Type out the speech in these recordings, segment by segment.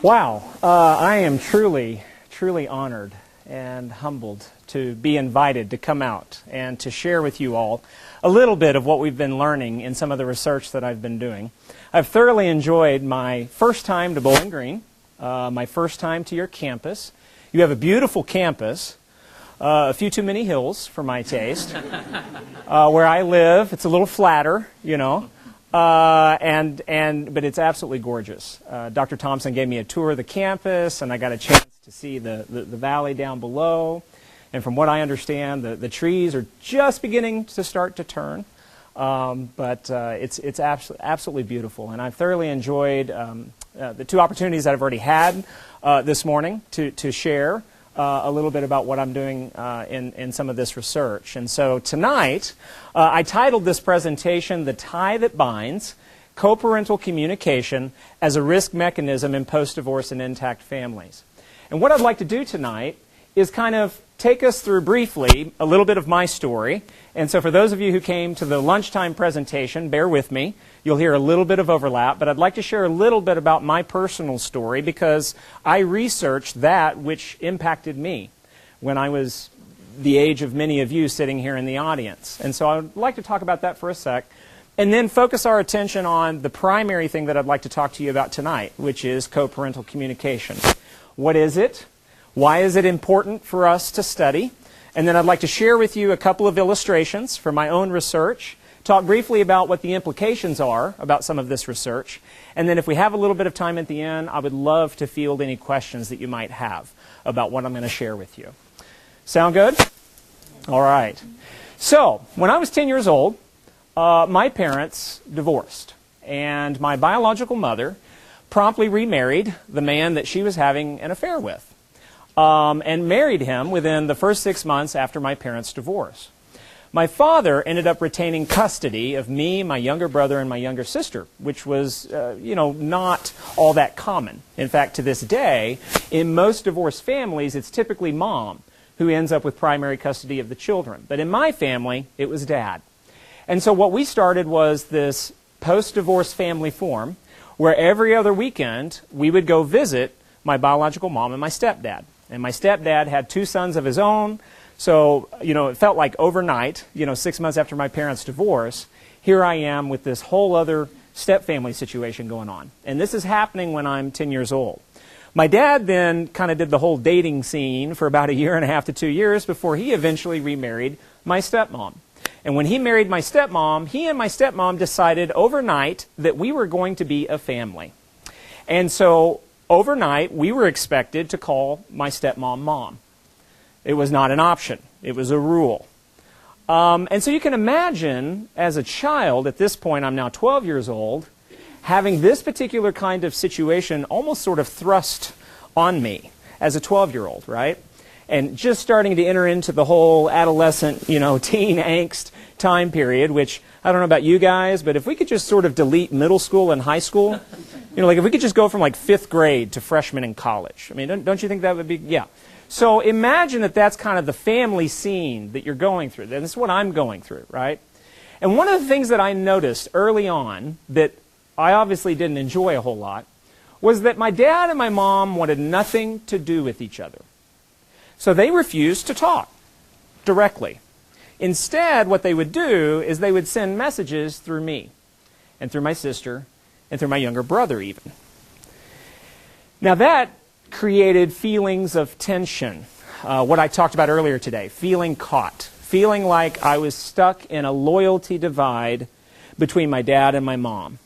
Wow, I am truly honored and humbled to be invited to come out and to share with you all a little bit of what we've been learning in some of the research that I've been doing. I've thoroughly enjoyed my first time to Bowling Green, my first time to your campus. You have a beautiful campus, a few too many hills for my taste. Where I live, it's a little flatter, you know. But it's absolutely gorgeous. Dr. Thompson gave me a tour of the campus, and I got a chance to see the valley down below. And from what I understand, the trees are just beginning to start to turn. But it's absolutely beautiful. And I've thoroughly enjoyed the two opportunities that I've already had this morning to share a little bit about what I'm doing in some of this research. And so tonight, I titled this presentation, "The Tie That Binds, Co-Parental Communication as a Risk Mechanism in Post-Divorce and Intact Families." And what I'd like to do tonight is kind of take us through briefly a little bit of my story. And so for those of you who came to the lunchtime presentation, bear with me. You'll hear a little bit of overlap, but I'd like to share a little bit about my personal story because I researched that which impacted me when I was the age of many of you sitting here in the audience. And so I'd like to talk about that for a sec, and then focus our attention on the primary thing that I'd like to talk to you about tonight, which is co-parental communication. What is it? Why is it important for us to study? And then I'd like to share with you a couple of illustrations from my own research, talk briefly about what the implications are about some of this research, and then if we have a little bit of time at the end, I would love to field any questions that you might have about what I'm going to share with you. Sound good? All right. So, when I was 10 years old, my parents divorced, and my biological mother promptly remarried the man that she was having an affair with. And married him within the first 6 months after my parents' divorce. My father ended up retaining custody of me, my younger brother, and my younger sister, which was, not all that common. In fact, to this day, in most divorced families, it's typically mom who ends up with primary custody of the children. But in my family, it was dad. And so what we started was this post-divorce family form, where every other weekend, we would go visit my biological mom and my stepdad. And my stepdad had 2 sons of his own, so, it felt like overnight, 6 months after my parents' divorce, here I am with this whole other step-family situation going on. And this is happening when I'm 10 years old. My dad then kind of did the whole dating scene for about 1.5 to 2 years before he eventually remarried my stepmom. And when he married my stepmom, he and my stepmom decided overnight that we were going to be a family. And so overnight, we were expected to call my stepmom Mom. It was not an option. It was a rule. And so you can imagine, as a child, at this point, I'm now 12 years old, having this particular kind of situation almost sort of thrust on me as a 12-year-old, right? And just starting to enter into the whole adolescent, teen angst time period, which, I don't know about you guys, but if we could just sort of delete middle school and high school, if we could just go from like 5th grade to freshman in college. I mean, don't you think that would be, yeah. So imagine that that's kind of the family scene that you're going through. This is what I'm going through, right? And one of the things that I noticed early on that I obviously didn't enjoy a whole lot was that my dad and my mom wanted nothing to do with each other. So they refused to talk directly. Instead, what they would do is they would send messages through me and through my sister and through my younger brother even. Now that created feelings of tension, what I talked about earlier today, feeling caught, feeling like I was stuck in a loyalty divide between my dad and my mom.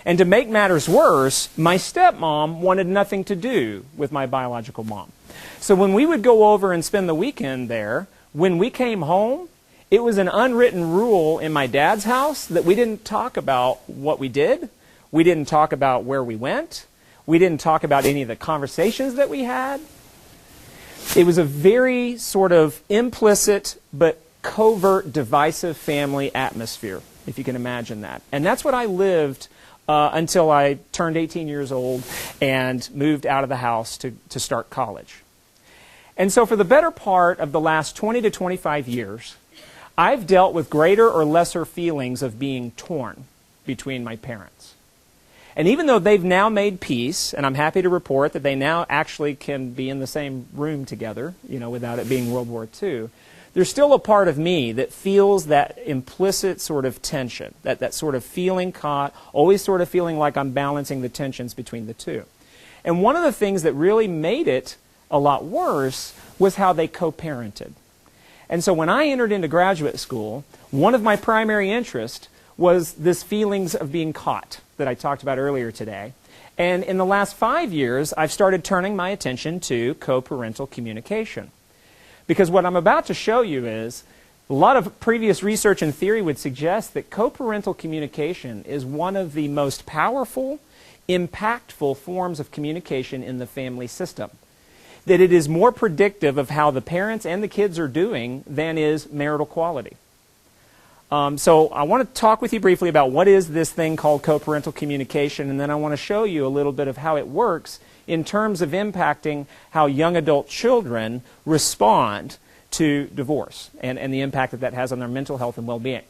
And to make matters worse, my stepmom wanted nothing to do with my biological mom. So when we would go over and spend the weekend there, when we came home, it was an unwritten rule in my dad's house that we didn't talk about what we did. We didn't talk about where we went. We didn't talk about any of the conversations that we had. It was a very sort of implicit but covert divisive family atmosphere, if you can imagine that. And that's what I lived until I turned 18 years old and moved out of the house to start college. And so for the better part of the last 20 to 25 years, I've dealt with greater or lesser feelings of being torn between my parents. And even though they've now made peace, and I'm happy to report that they now actually can be in the same room together, without it being World War II, there's still a part of me that feels that implicit sort of tension, that sort of feeling caught, always sort of feeling like I'm balancing the tensions between the two. And one of the things that really made it a lot worse was how they co-parented. And so when I entered into graduate school, one of my primary interests was this feelings of being caught that I talked about earlier today. And in the last 5 years, I've started turning my attention to co-parental communication. Because what I'm about to show you is, a lot of previous research and theory would suggest that co-parental communication is one of the most powerful, impactful forms of communication in the family system. That it is more predictive of how the parents and the kids are doing than is marital quality. So I want to talk with you briefly about what is this thing called co-parental communication, and then I want to show you a little bit of how it works in terms of impacting how young adult children respond to divorce and the impact that that has on their mental health and well-being.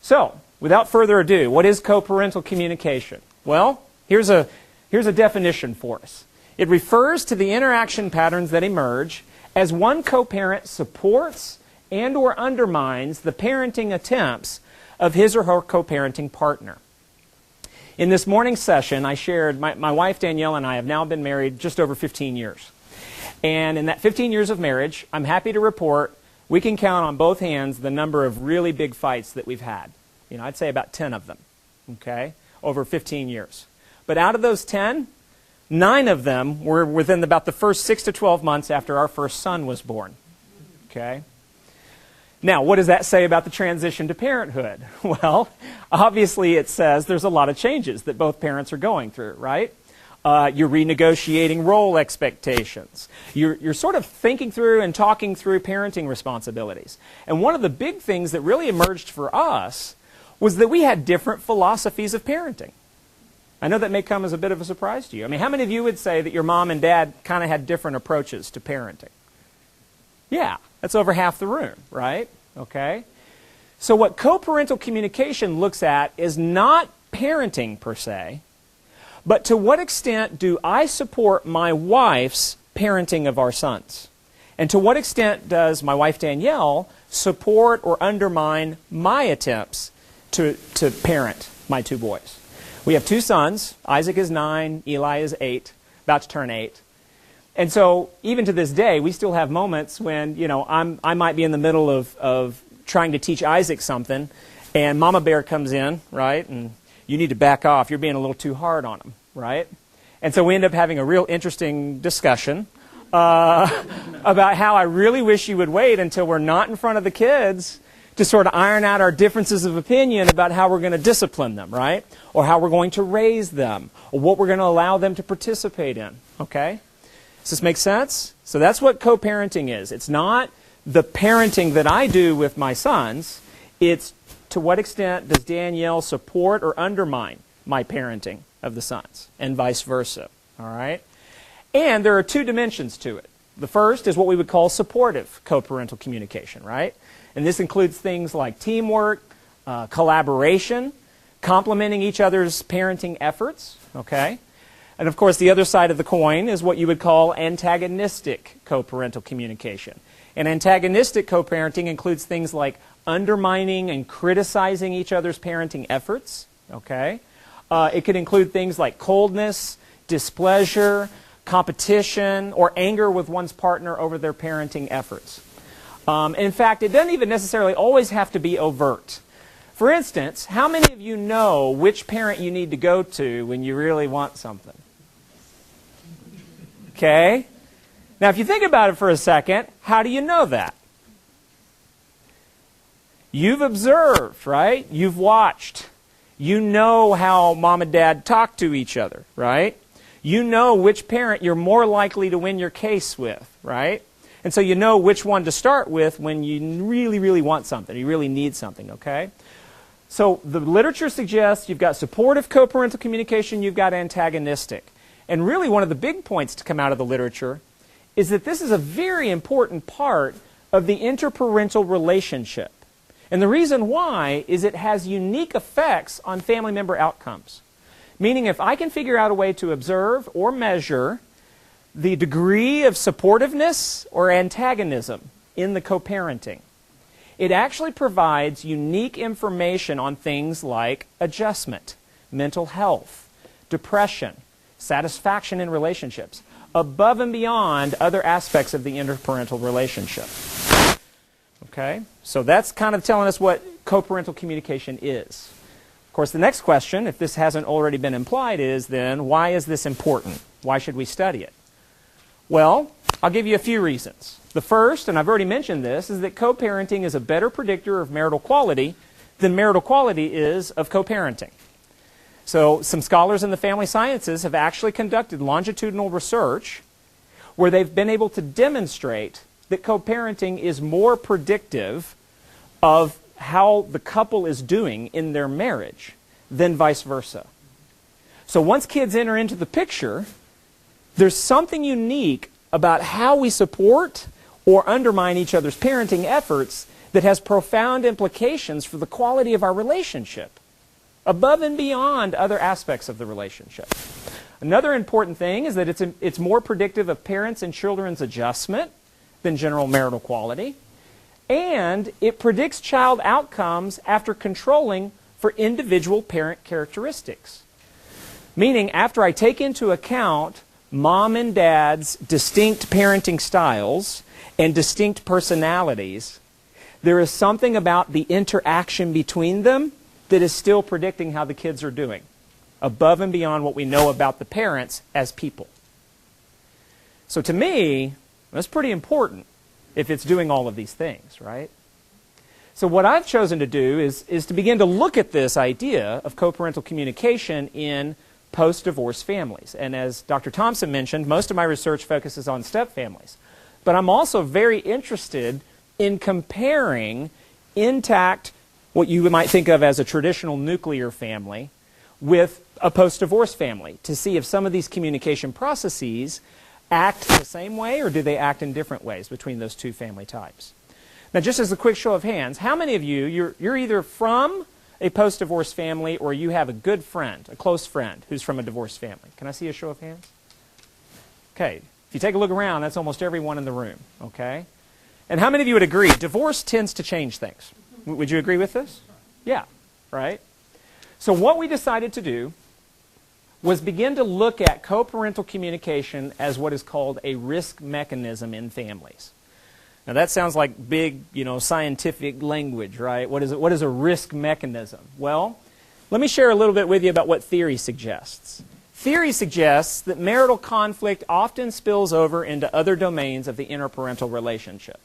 So, without further ado, what is co-parental communication? Well, here's a definition for us. It refers to the interaction patterns that emerge as one co-parent supports and or undermines the parenting attempts of his or her co-parenting partner. In this morning's session, I shared, my wife Danielle and I have now been married just over 15 years. And in that 15 years of marriage, I'm happy to report we can count on both hands the number of really big fights that we've had. I'd say about 10 of them, okay, over 15 years. But out of those 10, 9 of them were within about the first 6 to 12 months after our first son was born, okay? Now, what does that say about the transition to parenthood? Well, obviously it says there's a lot of changes that both parents are going through, right? You're renegotiating role expectations. You're sort of thinking through and talking through parenting responsibilities. And one of the big things that really emerged for us was that we had different philosophies of parenting. I know that may come as a bit of a surprise to you. I mean, how many of you would say that your mom and dad kind of had different approaches to parenting? Yeah, that's over half the room, right? Okay. So what co-parental communication looks at is not parenting per se, but to what extent do I support my wife's parenting of our sons? And to what extent does my wife Danielle support or undermine my attempts to parent my 2 boys? We have 2 sons. Isaac is 9, Eli is 8, about to turn 8. And so, even to this day, we still have moments when, I might be in the middle of trying to teach Isaac something, and Mama Bear comes in, right, and you need to back off. You're being a little too hard on him, right? And so we end up having a real interesting discussion about how I really wish you would wait until we're not in front of the kids to sort of iron out our differences of opinion about how we're going to discipline them, right? Or how we're going to raise them, or what we're going to allow them to participate in, okay? Does this make sense? So that's what co-parenting is. It's not the parenting that I do with my sons. It's to what extent does Danielle support or undermine my parenting of the sons, and vice versa. All right? And there are 2 dimensions to it. The first is what we would call supportive co-parental communication, right? And this includes things like teamwork, collaboration, complementing each other's parenting efforts, okay? And of course, the other side of the coin is what you would call antagonistic co-parental communication. And antagonistic co-parenting includes things like undermining and criticizing each other's parenting efforts, okay? It could include things like coldness, displeasure, competition, or anger with one's partner over their parenting efforts. In fact, it doesn't even necessarily always have to be overt. For instance, how many of you know which parent you need to go to when you really want something? Okay? Now, if you think about it for a second, how do you know that? You've observed, right? You've watched. You know how mom and dad talk to each other, right? You know which parent you're more likely to win your case with, right? And so you know which one to start with when you really, really want something. You really need something, okay? So the literature suggests you've got supportive co-parental communication, you've got antagonistic. And really one of the big points to come out of the literature is that this is a very important part of the interparental relationship. And the reason why is it has unique effects on family member outcomes. Meaning if I can figure out a way to observe or measure the degree of supportiveness or antagonism in the co-parenting, it actually provides unique information on things like adjustment, mental health, depression, satisfaction in relationships, above and beyond other aspects of the interparental relationship. Okay? So that's kind of telling us what co-parental communication is. Of course, the next question, if this hasn't already been implied, is then, why is this important? Why should we study it? Well, I'll give you a few reasons. The first, and I've already mentioned this, is that co-parenting is a better predictor of marital quality than marital quality is of co-parenting. So some scholars in the family sciences have actually conducted longitudinal research where they've been able to demonstrate that co-parenting is more predictive of how the couple is doing in their marriage than vice versa. So once kids enter into the picture, there's something unique about how we support or undermine each other's parenting efforts that has profound implications for the quality of our relationship, above and beyond other aspects of the relationship. Another important thing is that it's more predictive of parents' and children's adjustment than general marital quality, and it predicts child outcomes after controlling for individual parent characteristics. Meaning, after I take into account mom and dad's distinct parenting styles and distinct personalities, there is something about the interaction between them that is still predicting how the kids are doing, above and beyond what we know about the parents as people. So to me, that's pretty important if it's doing all of these things, right? So what I've chosen to do is to begin to look at this idea of co-parental communication in post-divorce families. And as Dr. Thompson mentioned, most of my research focuses on step-families. But I'm also very interested in comparing intact, what you might think of as a traditional nuclear family, with a post-divorce family to see if some of these communication processes act the same way or do they act in different ways between those two family types. Now, just as a quick show of hands, how many of you, you're either from a post-divorce family or you have a good friend, a close friend, who's from a divorced family? Can I see a show of hands? Okay. If you take a look around, that's almost everyone in the room, okay? And how many of you would agree divorce tends to change things? Would you agree with this? Yeah, right? So what we decided to do was begin to look at co-parental communication as what is called a risk mechanism in families. Now that sounds like big, scientific language, right? What is a risk mechanism? Well, let me share a little bit with you about what theory suggests. Theory suggests that marital conflict often spills over into other domains of the interparental relationship.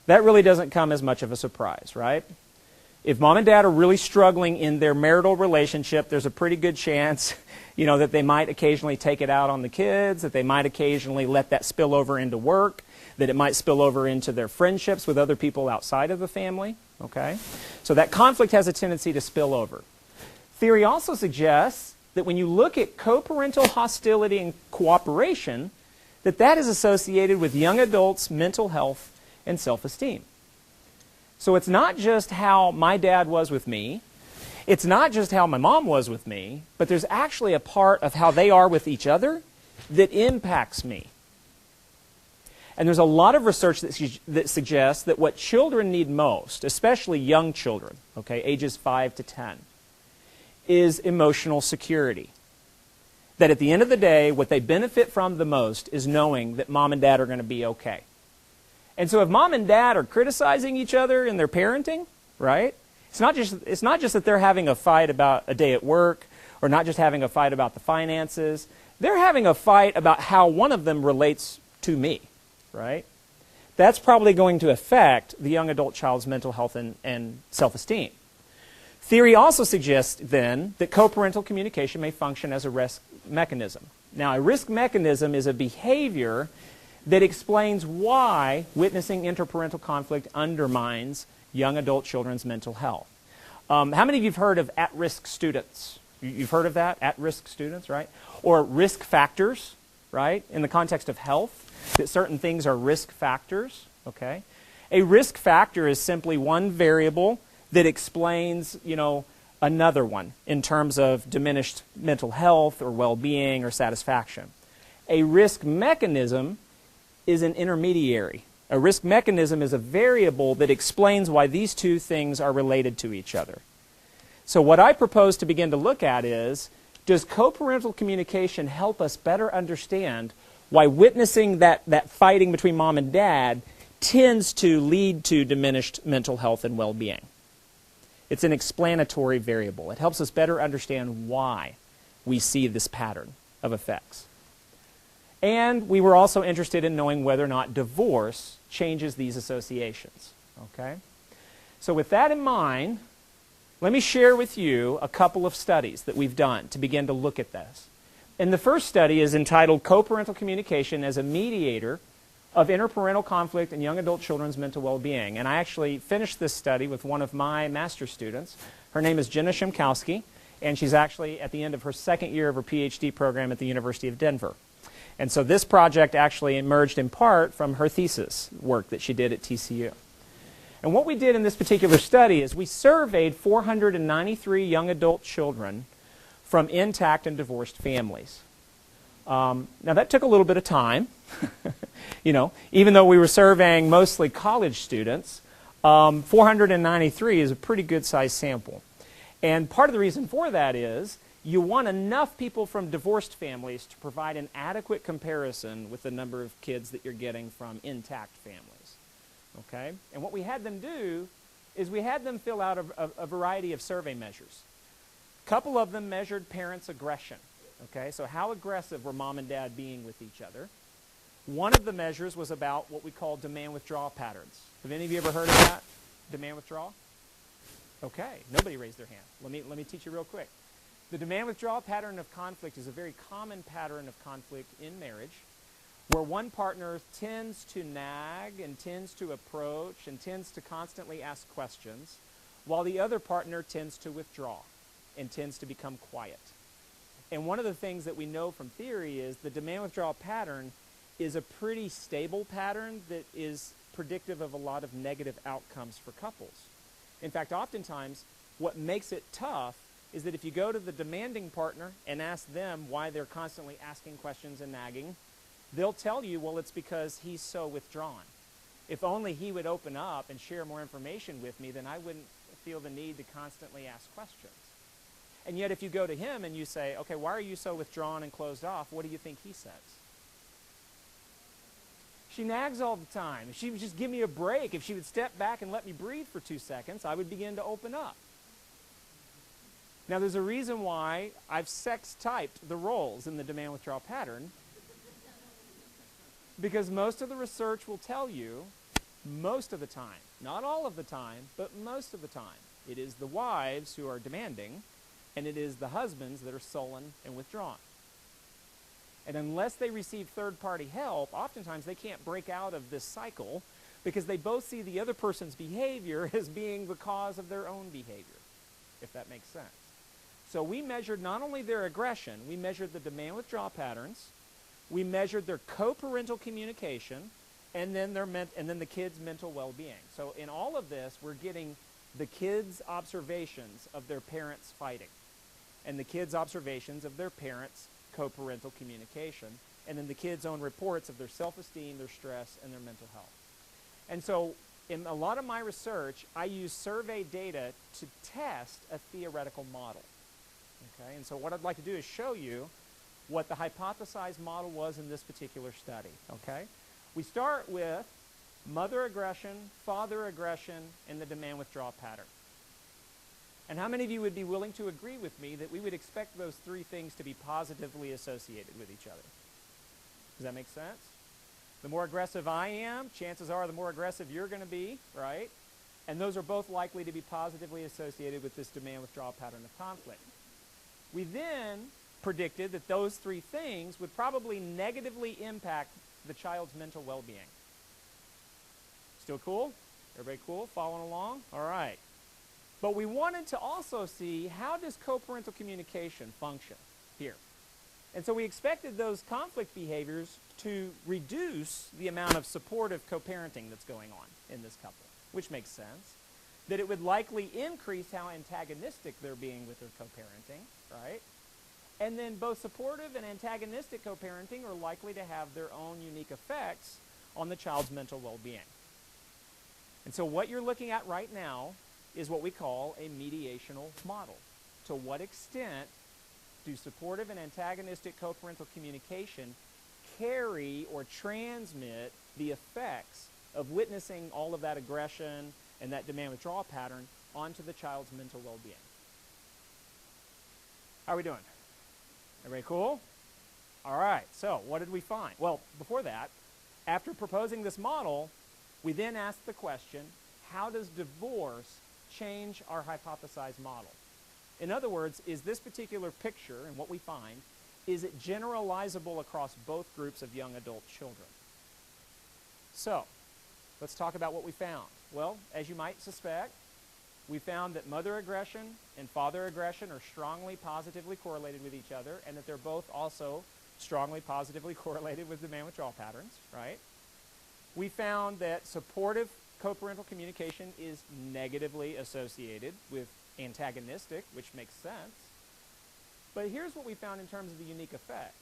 That really doesn't come as much of a surprise, right? If mom and dad are really struggling in their marital relationship, there's a pretty good chance, that they might occasionally take it out on the kids, that they might occasionally let that spill over into work, that it might spill over into their friendships with other people outside of the family, okay? So that conflict has a tendency to spill over. Theory also suggests that when you look at co-parental hostility and cooperation, that is associated with young adults' mental health and self-esteem. So it's not just how my dad was with me, it's not just how my mom was with me, but there's actually a part of how they are with each other that impacts me. And there's a lot of research that suggests that what children need most, especially young children, okay, ages 5 to 10, is emotional security. That at the end of the day, what they benefit from the most is knowing that mom and dad are going to be okay. And so if mom and dad are criticizing each other in their parenting, right, it's not just that they're having a fight about a day at work or not just having a fight about the finances. They're having a fight about how one of them relates to me, right? That's probably going to affect the young adult child's mental health and self-esteem. Theory also suggests, then, that co-parental communication may function as a risk mechanism. Now, a risk mechanism is a behavior that explains why witnessing interparental conflict undermines young adult children's mental health. How many of you have heard of at-risk students? You've heard of that? At-risk students, right? Or risk factors, right? In the context of health, that certain things are risk factors, okay? A risk factor is simply one variable that explains, another one in terms of diminished mental health or well-being or satisfaction. A risk mechanism is an intermediary. A risk mechanism is a variable that explains why these two things are related to each other. So what I propose to begin to look at is, does co-parental communication help us better understand why witnessing that fighting between mom and dad tends to lead to diminished mental health and well-being? It's an explanatory variable. It helps us better understand why we see this pattern of effects. And we were also interested in knowing whether or not divorce changes these associations. Okay? So with that in mind, let me share with you a couple of studies that we've done to begin to look at this. And the first study is entitled Co-Parental Communication as a Mediator of Interparental Conflict in Young Adult Children's Mental Well-Being. And I actually finished this study with one of my master's students. Her name is Jenna Shimkowski, and she's actually at the end of her second year of her PhD program at the University of Denver. And so this project actually emerged in part from her thesis work that she did at TCU. And what we did in this particular study is we surveyed 493 young adult children from intact and divorced families. Now that took a little bit of time. You know, even though we were surveying mostly college students, 493 is a pretty good sized sample. And part of the reason for that is you want enough people from divorced families to provide an adequate comparison with the number of kids that you're getting from intact families. Okay? And what we had them do is we had them fill out a variety of survey measures. A couple of them measured parents' aggression. Okay? So how aggressive were mom and dad being with each other? One of the measures was about what we call demand withdrawal patterns. Have any of you ever heard of that? Demand withdrawal? Okay, nobody raised their hand. Let me teach you real quick. The demand withdrawal pattern of conflict is a very common pattern of conflict in marriage where one partner tends to nag and tends to approach and tends to constantly ask questions while the other partner tends to withdraw and tends to become quiet. And one of the things that we know from theory is the demand withdrawal pattern is a pretty stable pattern that is predictive of a lot of negative outcomes for couples. In fact, oftentimes, what makes it tough is that if you go to the demanding partner and ask them why they're constantly asking questions and nagging, they'll tell you, well, it's because he's so withdrawn. If only he would open up and share more information with me, then I wouldn't feel the need to constantly ask questions. And yet if you go to him and you say, okay, why are you so withdrawn and closed off, what do you think he says? She nags all the time. If she would just give me a break, if she would step back and let me breathe for 2 seconds, I would begin to open up. Now, there's a reason why I've sex-typed the roles in the demand withdrawal pattern, because most of the research will tell you, most of the time, not all of the time, but most of the time, it is the wives who are demanding, and it is the husbands that are sullen and withdrawn. And unless they receive third-party help, oftentimes they can't break out of this cycle because they both see the other person's behavior as being the cause of their own behavior, if that makes sense. So we measured not only their aggression, we measured the demand withdrawal patterns, we measured their co-parental communication, and then the kids' mental well-being. So in all of this, we're getting the kids' observations of their parents fighting, and the kids' observations of their parents' co-parental communication, and then the kids' own reports of their self-esteem, their stress, and their mental health. And so in a lot of my research, I use survey data to test a theoretical model. Okay? And so what I'd like to do is show you what the hypothesized model was in this particular study. Okay? We start with mother aggression, father aggression, and the demand withdrawal pattern. And how many of you would be willing to agree with me that we would expect those three things to be positively associated with each other? Does that make sense? The more aggressive I am, chances are the more aggressive you're going to be, right? And those are both likely to be positively associated with this demand withdrawal pattern of conflict. We then predicted that those three things would probably negatively impact the child's mental well-being. Still cool? Everybody cool? Following along? All right. But we wanted to also see how does co-parental communication function here. And so we expected those conflict behaviors to reduce the amount of supportive co-parenting that's going on in this couple, which makes sense. that it would likely increase how antagonistic they're being with their co-parenting, right? And then both supportive and antagonistic co-parenting are likely to have their own unique effects on the child's mental well-being. And so what you're looking at right now is what we call a mediational model. To what extent do supportive and antagonistic co-parental communication carry or transmit the effects of witnessing all of that aggression and that demand-withdrawal pattern onto the child's mental well-being? How are we doing? Everybody cool? All right, so what did we find? Well, before that, after proposing this model, we then asked the question, how does divorce change our hypothesized model? In other words, is this particular picture and what we find, is it generalizable across both groups of young adult children? So, let's talk about what we found. Well, as you might suspect, we found that mother aggression and father aggression are strongly positively correlated with each other, and that they're both also strongly positively correlated with demand-withdrawal patterns, right? We found that supportive co-parental communication is negatively associated with antagonistic, which makes sense. But here's what we found in terms of the unique effects.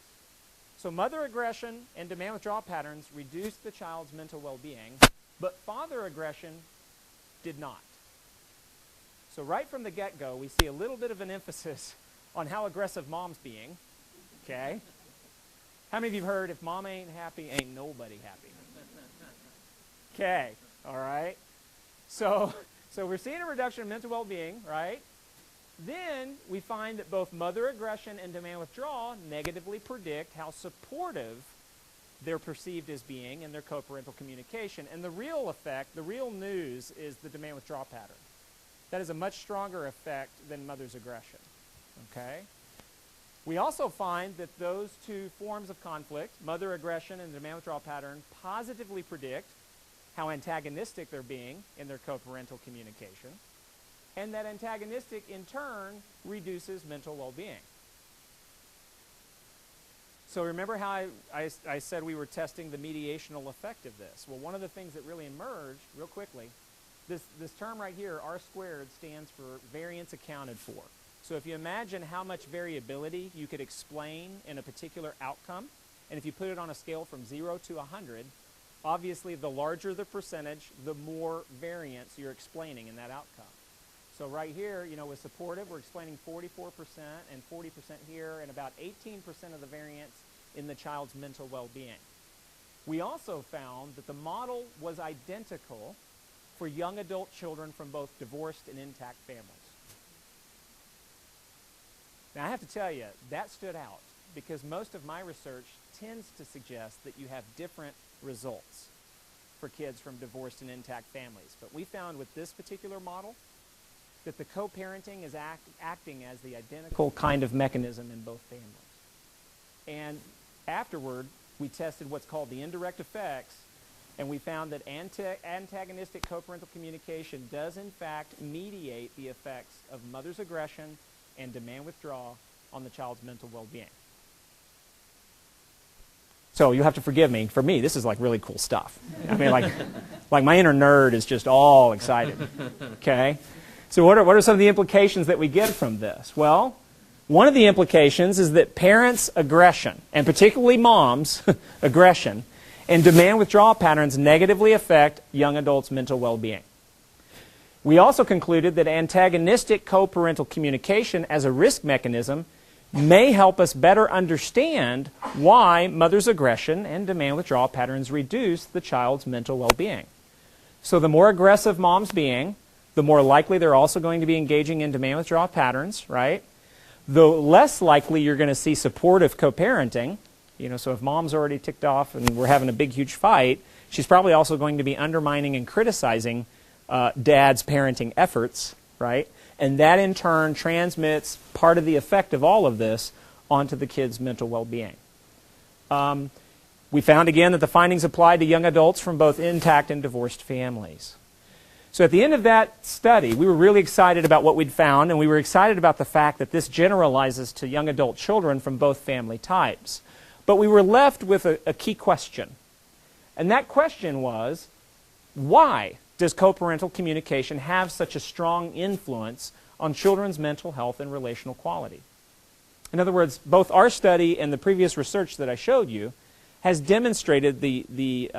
So mother aggression and demand-withdrawal patterns reduced the child's mental well-being, but father aggression did not. So right from the get-go, we see a little bit of an emphasis on how aggressive mom's being, okay? How many of you have heard, if mom ain't happy, ain't nobody happy? Okay, all right? So we're seeing a reduction in mental well-being, right? Then we find that both mother aggression and demand withdrawal negatively predict how supportive they're perceived as being in their co-parental communication. And the real effect, the real news, is the demand withdrawal pattern. That is a much stronger effect than mother's aggression, okay? We also find that those two forms of conflict, mother aggression and demand withdrawal pattern, positively predict how antagonistic they're being in their co-parental communication, and that antagonistic, in turn, reduces mental well-being. So remember how I said we were testing the mediational effect of this? Well, one of the things that really emerged, real quickly, this term right here, R squared, stands for variance accounted for. So if you imagine how much variability you could explain in a particular outcome, and if you put it on a scale from 0 to 100, obviously the larger the percentage, the more variance you're explaining in that outcome. So right here, you know, with supportive, we're explaining 44% and 40% here, and about 18% of the variance in the child's mental well-being. We also found that the model was identical for young adult children from both divorced and intact families. Now, I have to tell you, that stood out because most of my research tends to suggest that you have different results for kids from divorced and intact families. But we found with this particular model that the co-parenting is acting as the identical kind of mechanism in both families. And afterward, we tested what's called the indirect effects, and we found that antagonistic co-parental communication does in fact mediate the effects of mother's aggression and demand withdrawal on the child's mental well-being. So you'll have to forgive me. For me, this is like really cool stuff. I mean, like my inner nerd is just all excited. Okay? So what are some of the implications that we get from this? Well, one of the implications is that parents' aggression, and particularly moms' aggression, and demand withdrawal patterns negatively affect young adults' mental well-being. We also concluded that antagonistic co-parental communication as a risk mechanism may help us better understand why mother's aggression and demand withdrawal patterns reduce the child's mental well-being. So the more aggressive mom's being, the more likely they're also going to be engaging in demand withdrawal patterns, right? The less likely you're going to see supportive co-parenting. You know, so if mom's already ticked off and we're having a big, huge fight, she's probably also going to be undermining and criticizing dad's parenting efforts, right? And that in turn transmits part of the effect of all of this onto the kid's mental well-being. We found again that the findings applied to young adults from both intact and divorced families. So at the end of that study, we were really excited about what we'd found, and we were excited about the fact that this generalizes to young adult children from both family types. But we were left with a key question. And that question was, why does co-parental communication have such a strong influence on children's mental health and relational quality? In other words, both our study and the previous research that I showed you has demonstrated the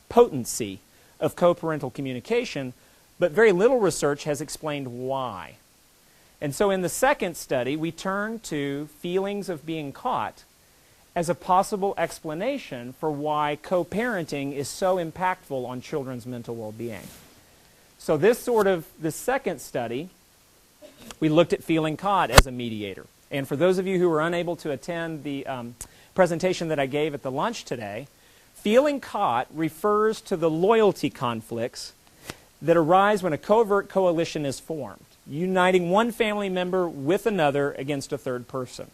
potency of co-parental communication, but very little research has explained why. And so in the second study, we turned to feelings of being caught as a possible explanation for why co-parenting is so impactful on children's mental well-being. So this second study, we looked at feeling caught as a mediator. And for those of you who were unable to attend the presentation that I gave at the lunch today, feeling caught refers to the loyalty conflicts that arise when a covert coalition is formed, uniting one family member with another against a third person.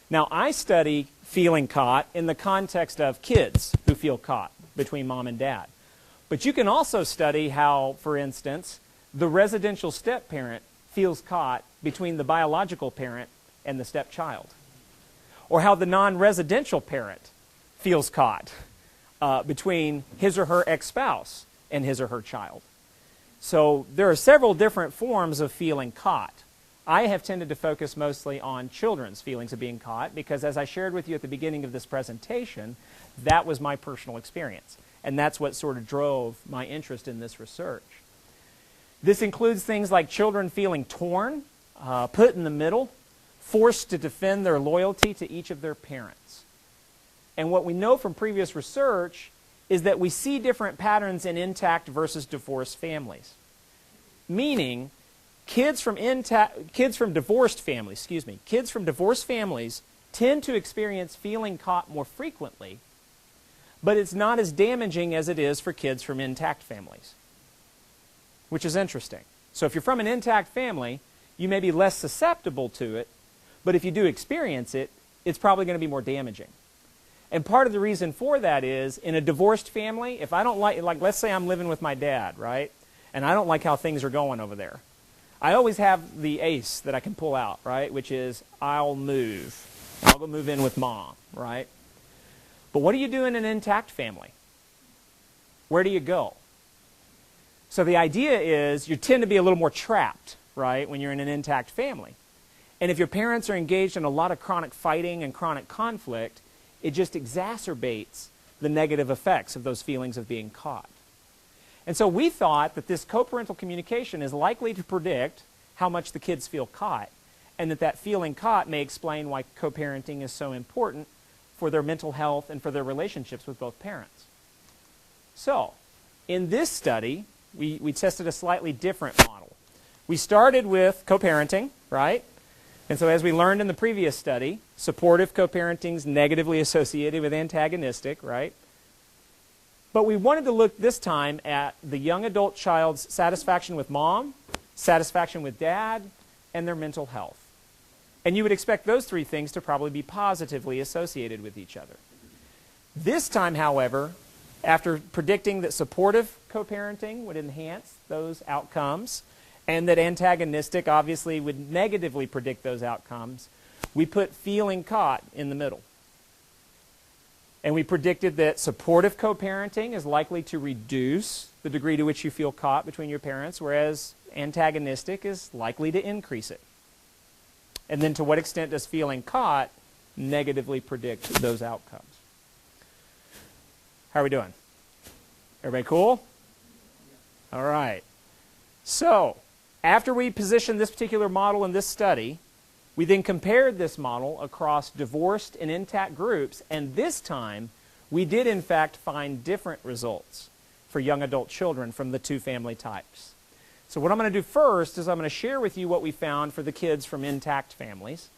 Now, I study feeling caught in the context of kids who feel caught between mom and dad. But you can also study how, for instance, the residential step-parent feels caught between the biological parent and the stepchild. Or how the non-residential parent feels caught between his or her ex-spouse and his or her child. So there are several different forms of feeling caught. I have tended to focus mostly on children's feelings of being caught because, as I shared with you at the beginning of this presentation, that was my personal experience. And that's what sort of drove my interest in this research. This includes things like children feeling torn, put in the middle, forced to defend their loyalty to each of their parents. And what we know from previous research is that we see different patterns in intact versus divorced families. Meaning, kids from divorced families tend to experience feeling caught more frequently, but it's not as damaging as it is for kids from intact families, which is interesting. So if you're from an intact family, you may be less susceptible to it, but if you do experience it, it's probably going to be more damaging. And part of the reason for that is, in a divorced family, if I don't like, let's say I'm living with my dad, right? And I don't like how things are going over there. I always have the ace that I can pull out, right? Which is, I'll move. I'll go move in with mom, right? But what do you do in an intact family? Where do you go? So the idea is you tend to be a little more trapped, right, when you're in an intact family. And if your parents are engaged in a lot of chronic fighting and chronic conflict, it just exacerbates the negative effects of those feelings of being caught. And so we thought that this co-parental communication is likely to predict how much the kids feel caught, and that feeling caught may explain why co-parenting is so important for their mental health and for their relationships with both parents. So, in this study, we tested a slightly different model. We started with co-parenting, right? And so as we learned in the previous study, supportive co-parenting is negatively associated with antagonistic, right? But we wanted to look this time at the young adult child's satisfaction with mom, satisfaction with dad, and their mental health. And you would expect those three things to probably be positively associated with each other. This time, however, after predicting that supportive co-parenting would enhance those outcomes, and that antagonistic obviously would negatively predict those outcomes, we put feeling caught in the middle. And we predicted that supportive co-parenting is likely to reduce the degree to which you feel caught between your parents, whereas antagonistic is likely to increase it. And then to what extent does feeling caught negatively predict those outcomes? How are we doing? Everybody cool? All right. So, after we positioned this particular model in this study, we then compared this model across divorced and intact groups, and this time we did in fact find different results for young adult children from the two family types. So what I'm going to do first is I'm going to share with you what we found for the kids from intact families,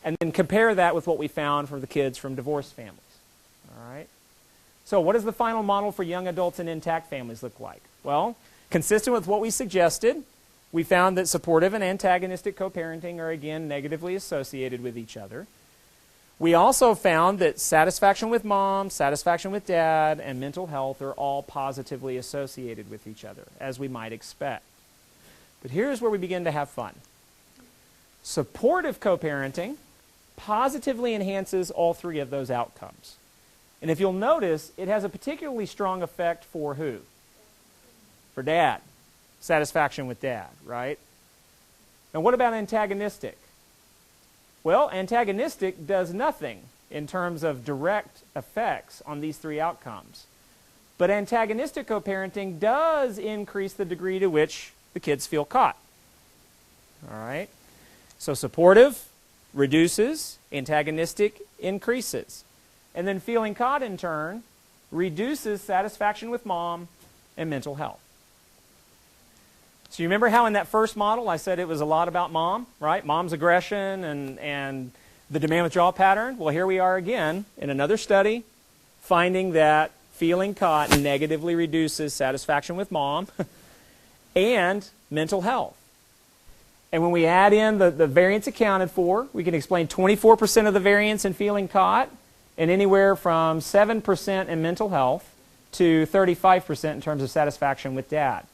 and then compare that with what we found for the kids from divorced families. All right? So what does the final model for young adults in intact families look like? Well, consistent with what we suggested, we found that supportive and antagonistic co-parenting are again negatively associated with each other. We also found that satisfaction with mom, satisfaction with dad, and mental health are all positively associated with each other, as we might expect. But here's where we begin to have fun. Supportive co-parenting positively enhances all three of those outcomes. And if you'll notice, it has a particularly strong effect for who? for dad. Satisfaction with dad, right? Now what about antagonistic? Well, antagonistic does nothing in terms of direct effects on these three outcomes. But antagonistic co-parenting does increase the degree to which the kids feel caught. All right? So supportive reduces, antagonistic increases. And then feeling caught, in turn, reduces satisfaction with mom and mental health. So you remember how in that first model I said it was a lot about mom, right? Mom's aggression and the demand withdrawal pattern. Well, here we are again in another study finding that feeling caught negatively reduces satisfaction with mom and mental health. And when we add in the variance accounted for, we can explain 24% of the variance in feeling caught and anywhere from 7% in mental health to 35% in terms of satisfaction with dad.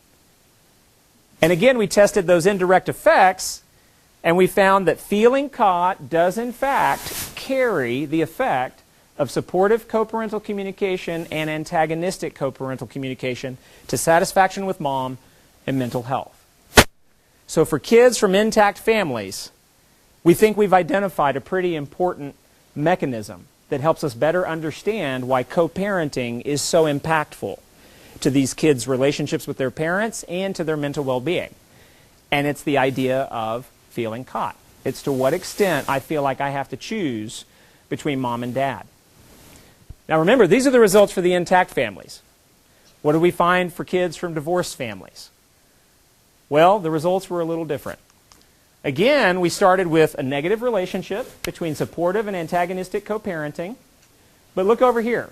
And again, we tested those indirect effects, and we found that feeling caught does in fact carry the effect of supportive co-parental communication and antagonistic co-parental communication to satisfaction with mom and mental health. So for kids from intact families, we think we've identified a pretty important mechanism that helps us better understand why co-parenting is so impactful to these kids' relationships with their parents and to their mental well-being. And it's the idea of feeling caught. It's to what extent I feel like I have to choose between mom and dad. Now remember, these are the results for the intact families. What do we find for kids from divorced families? Well, the results were a little different. Again, we started with a negative relationship between supportive and antagonistic co-parenting. But look over here.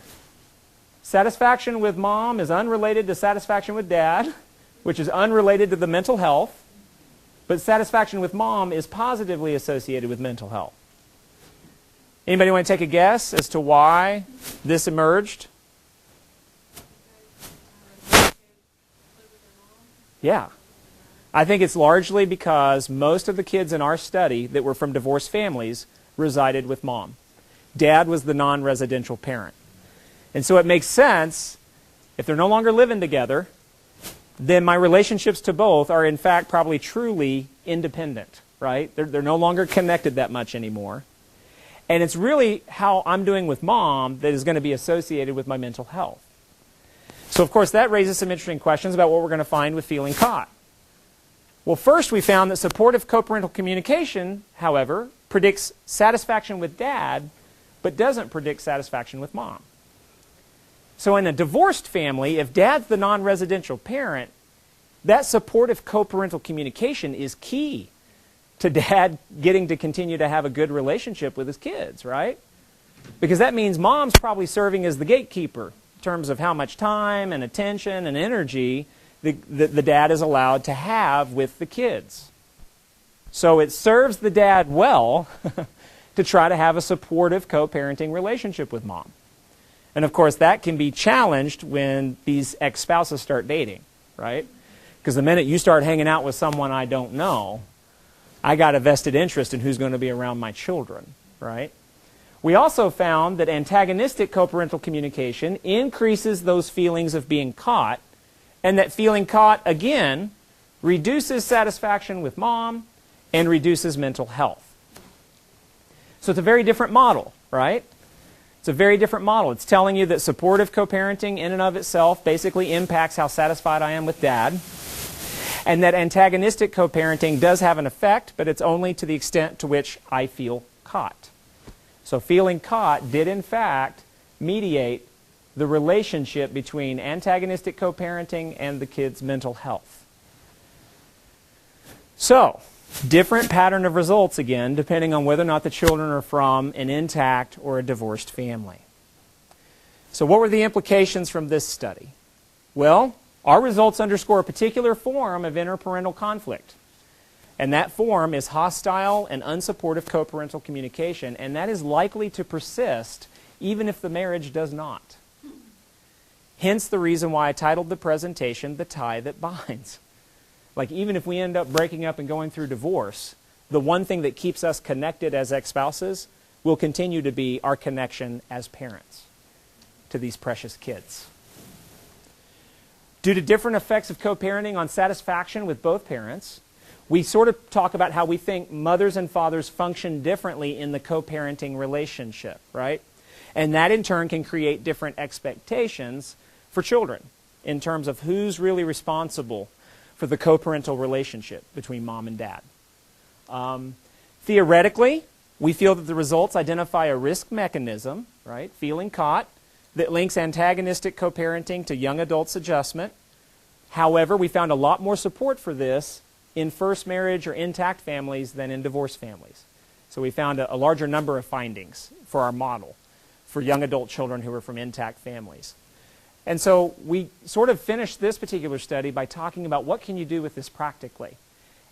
Satisfaction with mom is unrelated to satisfaction with dad, which is unrelated to the mental health. But satisfaction with mom is positively associated with mental health. Anybody want to take a guess as to why this emerged? Yeah. I think it's largely because most of the kids in our study that were from divorced families resided with mom. Dad was the non-residential parent. And so it makes sense, if they're no longer living together, then my relationships to both are in fact probably truly independent, right? They're no longer connected that much anymore. And it's really how I'm doing with mom that is going to be associated with my mental health. So of course that raises some interesting questions about what we're going to find with feeling caught. Well, first we found that supportive co-parental communication, however, predicts satisfaction with dad, but doesn't predict satisfaction with mom. So in a divorced family, if dad's the non-residential parent, that supportive co-parental communication is key to dad getting to continue to have a good relationship with his kids, right? Because that means mom's probably serving as the gatekeeper in terms of how much time and attention and energy the dad is allowed to have with the kids. So it serves the dad well to try to have a supportive co-parenting relationship with mom. And of course, that can be challenged when these ex-spouses start dating, right? Because the minute you start hanging out with someone I don't know, I got a vested interest in who's going to be around my children, right? We also found that antagonistic co-parental communication increases those feelings of being caught, and that feeling caught, again, reduces satisfaction with mom and reduces mental health. So it's a very different model, right? It's a very different model. It's telling you that supportive co-parenting in and of itself basically impacts how satisfied I am with dad, and that antagonistic co-parenting does have an effect, but it's only to the extent to which I feel caught. So feeling caught did in fact mediate the relationship between antagonistic co-parenting and the kid's mental health. So, different pattern of results again, depending on whether or not the children are from an intact or a divorced family. So what were the implications from this study? Well, our results underscore a particular form of interparental conflict. And that form is hostile and unsupportive co-parental communication, and that is likely to persist even if the marriage does not. Hence the reason why I titled the presentation, The Tie That Binds. Like even if we end up breaking up and going through divorce, the one thing that keeps us connected as ex-spouses will continue to be our connection as parents to these precious kids. Due to different effects of co-parenting on satisfaction with both parents, we sort of talk about how we think mothers and fathers function differently in the co-parenting relationship, right? And that in turn can create different expectations for children in terms of who's really responsible for the co-parental relationship between mom and dad. Theoretically, we feel that the results identify a risk mechanism, right, feeling caught, that links antagonistic co-parenting to young adults' adjustment. However, we found a lot more support for this in first marriage or intact families than in divorced families. So we found a larger number of findings for our model for young adult children who were from intact families. And so we sort of finished this particular study by talking about what can you do with this practically.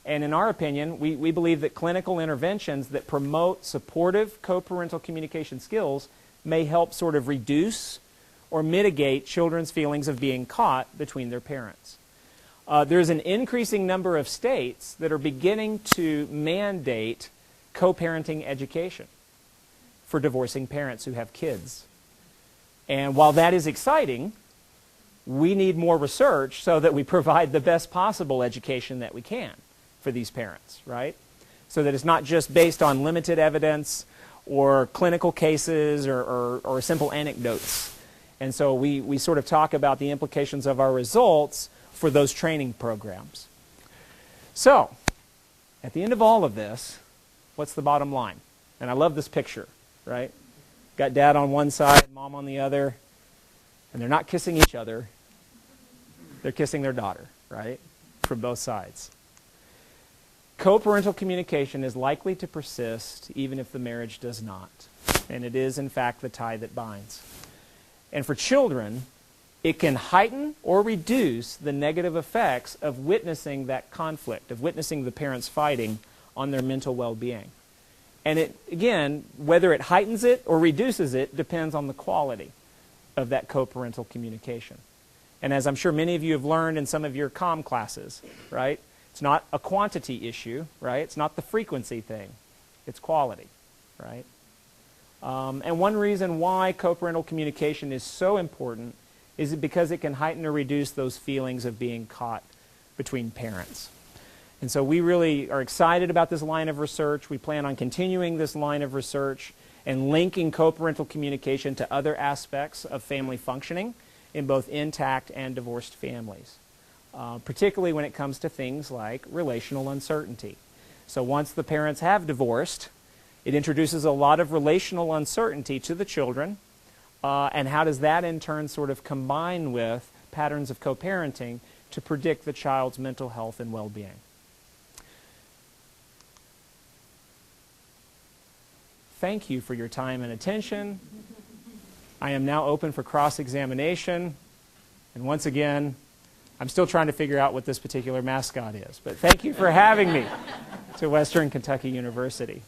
And in our opinion, we believe that clinical interventions that promote supportive co-parental communication skills may help sort of reduce or mitigate children's feelings of being caught between their parents. There's an increasing number of states that are beginning to mandate co-parenting education for divorcing parents who have kids. And while that is exciting, we need more research so that we provide the best possible education that we can for these parents, right? So that it's not just based on limited evidence or clinical cases or simple anecdotes. And so we sort of talk about the implications of our results for those training programs. So, at the end of all of this, what's the bottom line? And I love this picture, right? Got dad on one side, mom on the other, and they're not kissing each other. They're kissing their daughter, right? From both sides. Co-parental communication is likely to persist even if the marriage does not. And it is, in fact, the tie that binds. And for children, it can heighten or reduce the negative effects of witnessing that conflict, of witnessing the parents fighting on their mental well-being. And it, again, whether it heightens it or reduces it depends on the quality of that co-parental communication. And as I'm sure many of you have learned in some of your comm classes, right? It's not a quantity issue, right? It's not the frequency thing. It's quality, right? And one reason why co-parental communication is so important is because it can heighten or reduce those feelings of being caught between parents. And so we really are excited about this line of research. We plan on continuing this line of research and linking co-parental communication to other aspects of family functioning in both intact and divorced families, particularly when it comes to things like relational uncertainty. So once the parents have divorced, it introduces a lot of relational uncertainty to the children, and how does that in turn sort of combine with patterns of co-parenting to predict the child's mental health and well-being. Thank you for your time and attention. I am now open for cross-examination. And once again, I'm still trying to figure out what this particular mascot is. But thank you for having me to Western Kentucky University.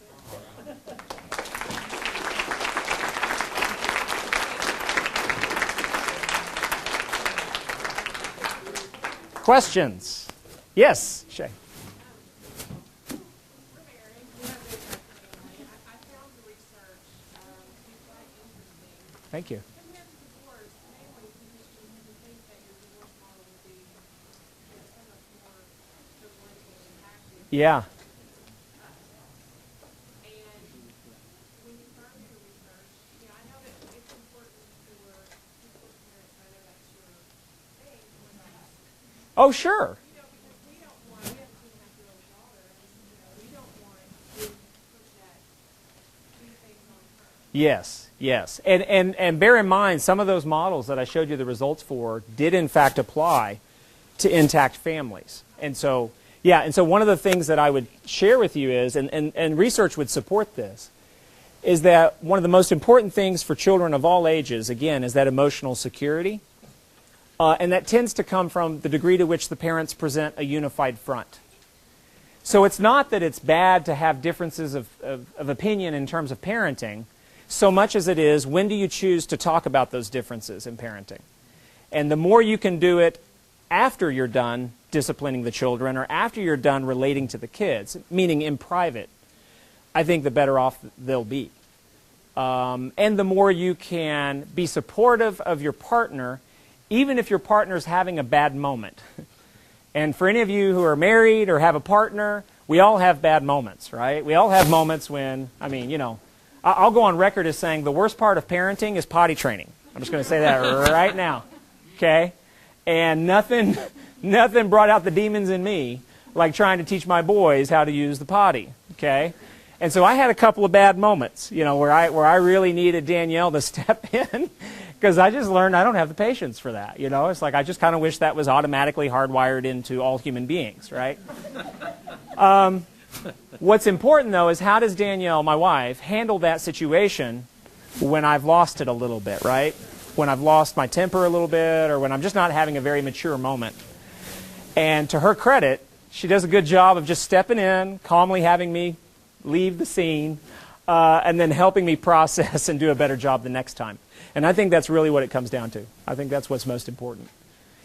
Questions? Yes, Shay. Thank you. Yeah. Oh, sure. Yes, yes. And bear in mind, some of those models that I showed you the results for did in fact apply to intact families. And so, yeah, and so one of the things that I would share with you is, and research would support this, is that one of the most important things for children of all ages, again, is that emotional security. And that tends to come from the degree to which the parents present a unified front. So it's not that it's bad to have differences of opinion in terms of parenting, so much as it is, when do you choose to talk about those differences in parenting? And the more you can do it after you're done disciplining the children or after you're done relating to the kids, meaning in private, I think the better off they'll be. And the more you can be supportive of your partner even if your partner's having a bad moment. And for any of you who are married or have a partner, we all have bad moments, right? We all have moments when, I mean, you know, I'll go on record as saying the worst part of parenting is potty training. I'm just going to say that right now, okay? And nothing brought out the demons in me like trying to teach my boys how to use the potty, okay? And so I had a couple of bad moments, you know, where I really needed Danielle to step in because I just learned I don't have the patience for that, you know? It's like I just kind of wish that was automatically hardwired into all human beings, right? What's important, though, is how does Danielle, my wife, handle that situation when I've lost it a little bit, right? When I've lost my temper a little bit or when I'm just not having a very mature moment. And to her credit, she does a good job of just stepping in, calmly having me leave the scene, and then helping me process and do a better job the next time. And I think that's really what it comes down to. I think that's what's most important.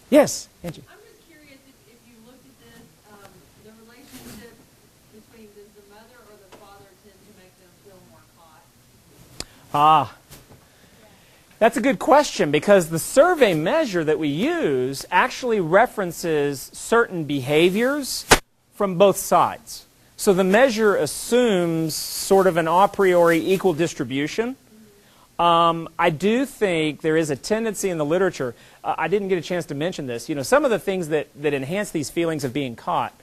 Yes, Angie. I'm just curious if you looked at this, the relationship between does the mother or the father tend to make them feel more caught? That's a good question because the survey measure that we use actually references certain behaviors from both sides. So the measure assumes sort of an a priori equal distribution. I do think there is a tendency in the literature, I didn't get a chance to mention this, you know, some of the things that enhance these feelings of being caught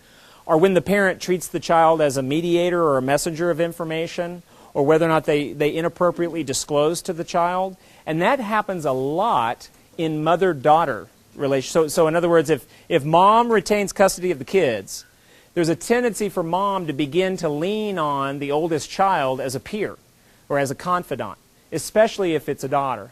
are when the parent treats the child as a mediator or a messenger of information, or whether or not they inappropriately disclose to the child. And that happens a lot in mother-daughter relations. So in other words, if mom retains custody of the kids, there's a tendency for mom to begin to lean on the oldest child as a peer or as a confidant, especially if it's a daughter.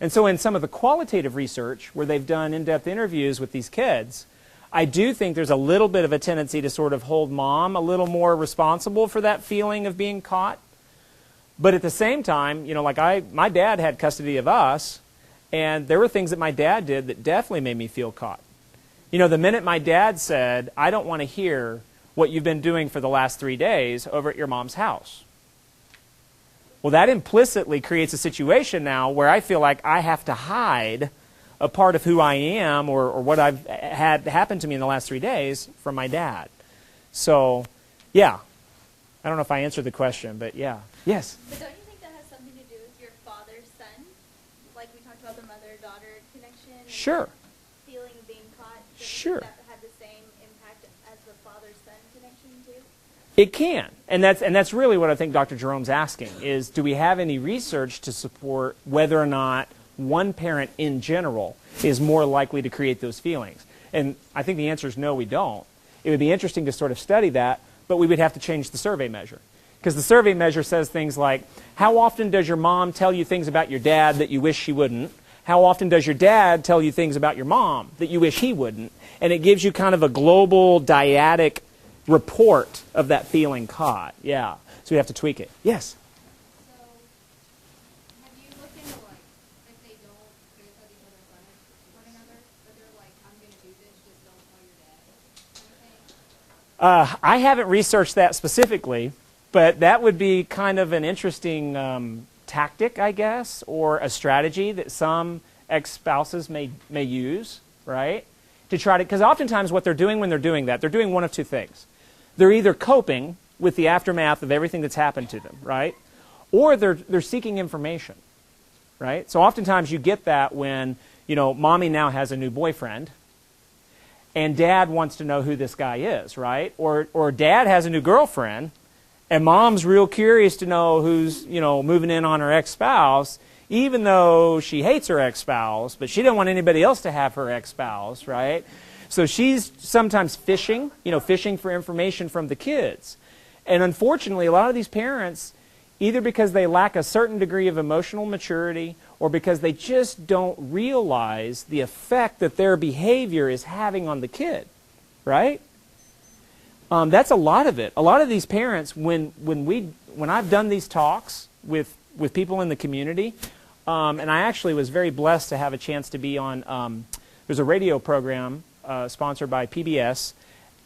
And so in some of the qualitative research where they've done in-depth interviews with these kids, I do think there's a little bit of a tendency to sort of hold mom a little more responsible for that feeling of being caught. But at the same time, you know, like my dad had custody of us, and there were things that my dad did that definitely made me feel caught. You know, the minute my dad said, I don't want to hear what you've been doing for the last 3 days over at your mom's house. Well, that implicitly creates a situation now where I feel like I have to hide a part of who I am or what I've had happen to me in the last 3 days from my dad. So, yeah. I don't know if I answered the question, but yeah. Yes? But don't you think that has something to do with your father-son? Like we talked about the mother-daughter connection? Sure. Feeling of being caught? Sure. That had the same impact as the father-son connection too? It can. And that's really what I think Dr. Jerome's asking, is do we have any research to support whether or not one parent in general is more likely to create those feelings? And I think the answer is no, we don't. It would be interesting to sort of study that, but we would have to change the survey measure. Because the survey measure says things like, how often does your mom tell you things about your dad that you wish she wouldn't? How often does your dad tell you things about your mom that you wish he wouldn't? And it gives you kind of a global dyadic report of that feeling caught. Yeah. So we have to tweak it. Yes? So, have you looked into, like, if they don't criticize each other in front of one another, but they're like, I'm going to do this, just don't tell your dad, kind of thing? I haven't researched that specifically, but that would be kind of an interesting tactic, I guess, or a strategy that some ex-spouses may use, right? To try to, because oftentimes what they're doing when they're doing that, they're doing one of two things. They're either coping with the aftermath of everything that's happened to them, right? Or they're seeking information, right? So oftentimes you get that when, you know, mommy now has a new boyfriend, and dad wants to know who this guy is, right? Or dad has a new girlfriend, and mom's real curious to know who's, you know, moving in on her ex-spouse, even though she hates her ex-spouse, but she didn't want anybody else to have her ex-spouse, right? So she's sometimes fishing for information from the kids. And unfortunately, a lot of these parents, either because they lack a certain degree of emotional maturity or because they just don't realize the effect that their behavior is having on the kid, right? That's a lot of it. A lot of these parents, when I've done these talks with people in the community, and I actually was very blessed to have a chance to be on, there's a radio program sponsored by PBS,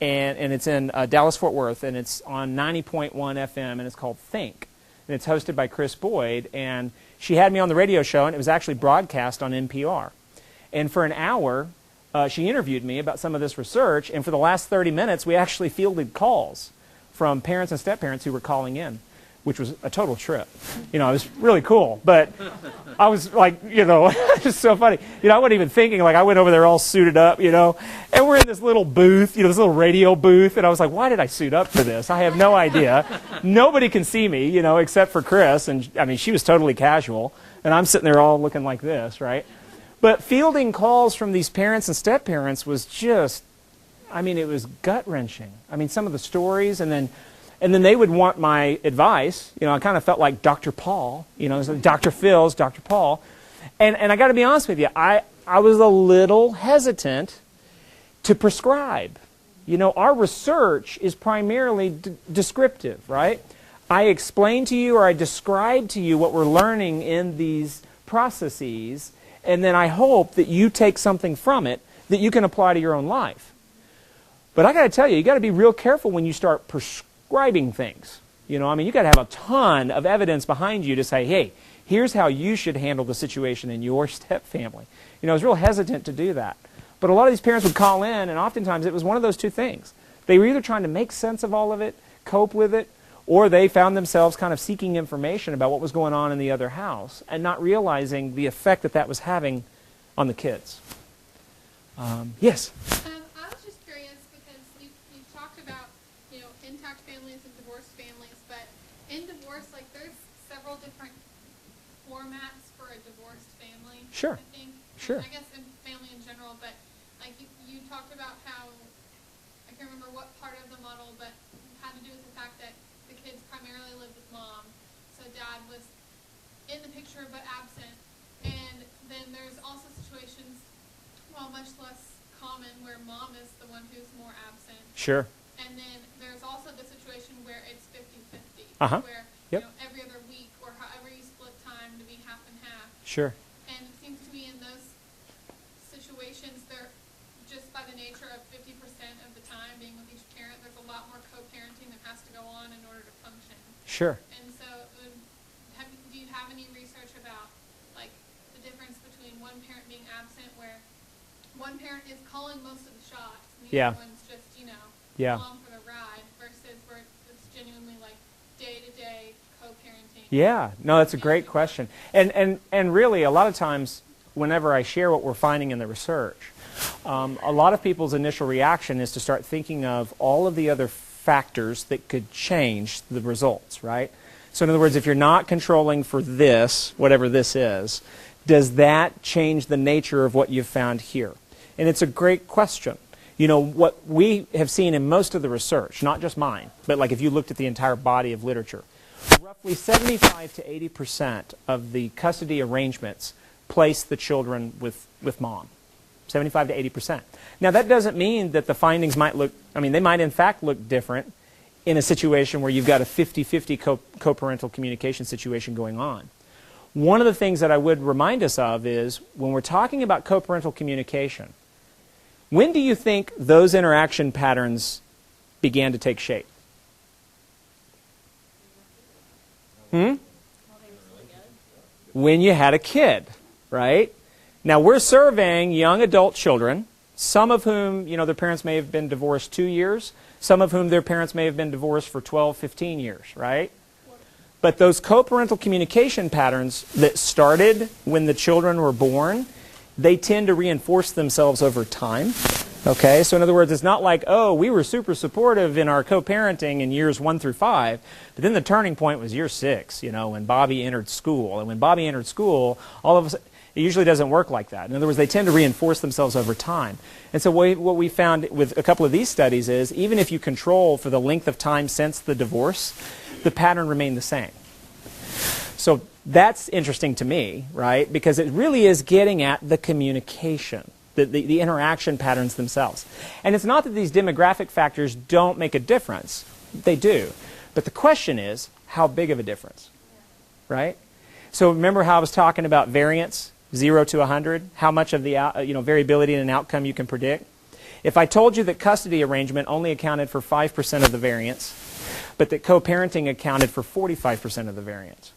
and it's in Dallas-Fort Worth, and it's on 90.1 FM, and it's called Think. And it's hosted by Chris Boyd, and she had me on the radio show, and it was actually broadcast on NPR. And for an hour, she interviewed me about some of this research, and for the last 30 minutes, we actually fielded calls from parents and step-parents who were calling in, which was a total trip. It was really cool, but I was like, it's so funny. I wasn't even thinking, like, I went over there all suited up, and we're in this little booth, this little radio booth, and I was like, why did I suit up for this? I have no idea. Nobody can see me, except for Chris, and, she was totally casual, and I'm sitting there all looking like this, right? But fielding calls from these parents and step-parents was just, it was gut-wrenching. Some of the stories, and then they would want my advice. I kind of felt like Dr. Paul, Dr. Phil's Dr. Paul. And I got to be honest with you, I was a little hesitant to prescribe. Our research is primarily descriptive, right? I explain to you or I describe to you what we're learning in these processes, and then I hope that you take something from it that you can apply to your own life. But I got to tell you, you got to be real careful when you start prescribing things. You got to have a ton of evidence behind you to say, hey, here's how you should handle the situation in your step family. I was real hesitant to do that. But a lot of these parents would call in, and oftentimes it was one of those two things. They were either trying to make sense of all of it, cope with it, or they found themselves kind of seeking information about what was going on in the other house and not realizing the effect that was having on the kids. Yes? I was just curious because you talked about, intact families and divorced families, but in divorce, like, there's several different formats for a divorced family. Sure. I think. Sure. I guess in family in general, but like you talked about how, I can't remember what part of the model, but had to do with the fact that the kids primarily lived with mom, so dad was in the picture but absent. And then there's also situations, well, much less common, where mom is the one who's more absent. Sure. And then there's also the situation where it's 50-50, where Yep. every other week or however you split time to be half and half. Sure. And it seems to me in those situations, they're just by the nature of 50% of the time being with each parent, there's a lot more co-parenting that has to go on in order to function. Sure. And so do you have any research about like the difference between one parent being absent, where one parent is calling most of the shots and the other one's just, along for the ride, versus where it's genuinely like day-to-day co-parenting? Yeah, no, that's a great question. And really, a lot of times, whenever I share what we're finding in the research, a lot of people's initial reaction is to start thinking of all of the other factors that could change the results, right? So in other words, if you're not controlling for this, whatever this is, does that change the nature of what you've found here? And it's a great question. What we have seen in most of the research, not just mine, but like if you looked at the entire body of literature, roughly 75 to 80% of the custody arrangements place the children with mom. 75 to 80%. Now that doesn't mean that the findings might look, they might in fact look different in a situation where you've got a 50-50 co-parental communication situation going on. One of the things that I would remind us of is when we're talking about co-parental communication, when do you think those interaction patterns began to take shape? When you had a kid, right? Now we're surveying young adult children, some of whom, their parents may have been divorced 2 years, some of whom their parents may have been divorced for 12, 15 years, right? But those co-parental communication patterns that started when the children were born, they tend to reinforce themselves over time. Okay, so in other words, it's not like, oh, we were super supportive in our co-parenting in years 1 through 5, but then the turning point was year 6, when Bobby entered school. And when Bobby entered school, all of a sudden, it usually doesn't work like that. In other words, they tend to reinforce themselves over time. And so what we found with a couple of these studies is, even if you control for the length of time since the divorce, the pattern remained the same. So that's interesting to me, right? Because it really is getting at the communication, the interaction patterns themselves. And it's not that these demographic factors don't make a difference. They do. But the question is, how big of a difference, right? So remember how I was talking about variance, 0 to 100, how much of the variability in an outcome you can predict? If I told you that custody arrangement only accounted for 5% of the variance, but that co-parenting accounted for 45% of the variance,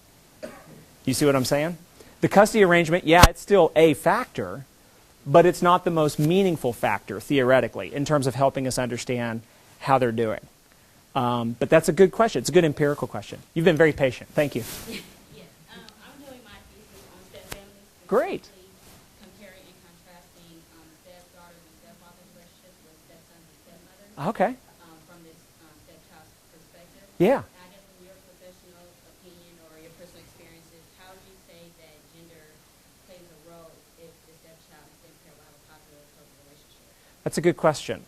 you see what I'm saying? The custody arrangement, yeah, it's still a factor, but it's not the most meaningful factor, theoretically, in terms of helping us understand how they're doing. But that's a good question. It's a good empirical question. You've been very patient. Thank you. Yes. I'm doing my thesis on stepfamilies. Great. Comparing and contrasting stepdaughters and stepfathers' relationships with stepsons and stepmothers. Okay. From this stepchild's perspective. Yeah. I guess in your professional opinion or your personal experiences, how would you say that gender plays a role if the stepchild and stepparent will have a positive or healthy relationship? That's a good question.